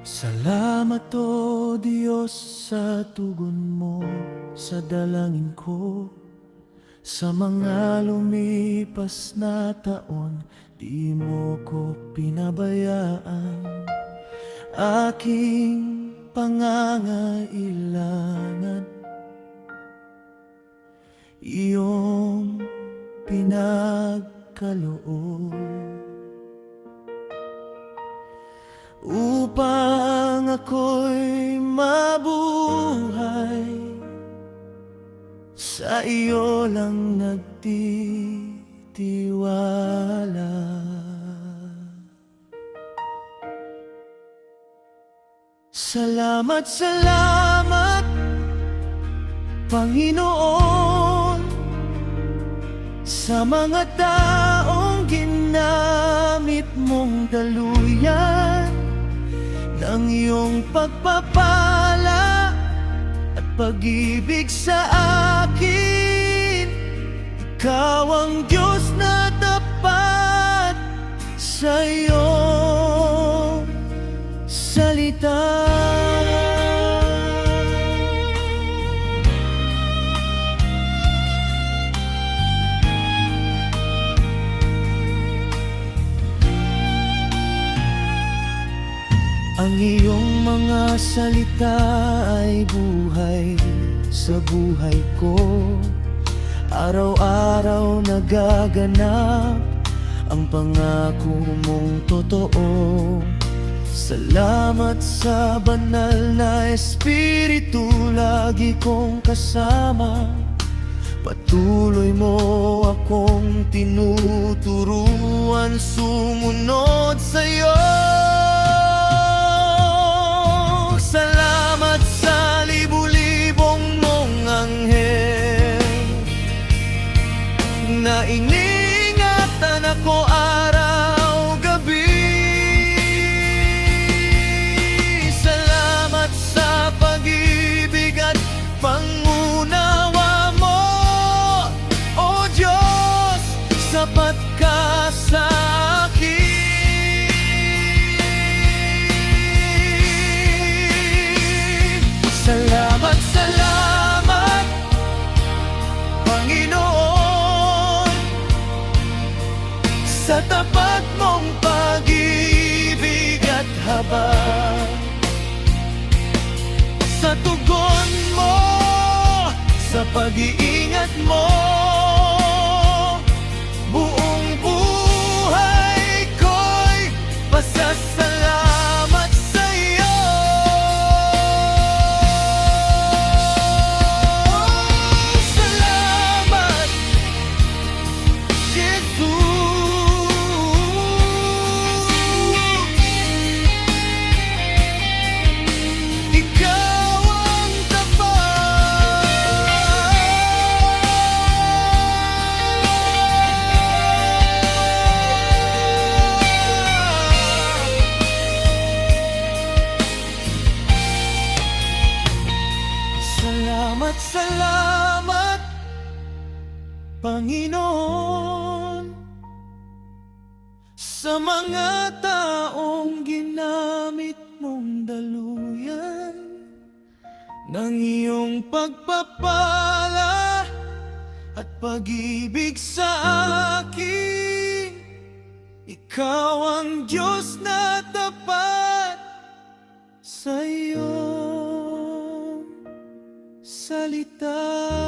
Salamat o Diyos sa tugon mo sa dalangin ko. Sa mga lumipas na taon, di mo ko pinabayaan. Aking pangangailangan, iyong pinagkaloob upang ako'y mabuhay. Sa iyo lang nagtitiwala. Salamat, salamat, Panginoon, sa mga taong ginamit mong daluyan ng iyong pagpapala at pag-ibig sa akin. Ikaw ang Diyos na tapat sa iyong salita. Ang iyong mga salita ay buhay sa buhay ko. Araw-araw nagaganap ang pangako mong totoo. Salamat sa banal na Espiritu, lagi kong kasama. Patuloy mo akong tinuturuan sumunod sa'yo. Salamat sa libu-libong mong anghel na iniingatan ako araw-gabi. Salamat sa pag-ibig at pangunawa mo, O Diyos, sapat ka sa akin. Salamat, salamat, Panginoon, sa tapat mong pag-ibig at habag. Sa tugon mo, sa pag-iingat mo, buong buhay ko'y pasasalamat sa'yo. Salamat, Jesus. Ikaw ang tapat. Salamat, salamat, Panginoon, sa mga taong ginamit mong daluyan ng iyong pagpapala at pag-ibig sa akin. Ikaw ang Diyos na tapat sa iyong salita.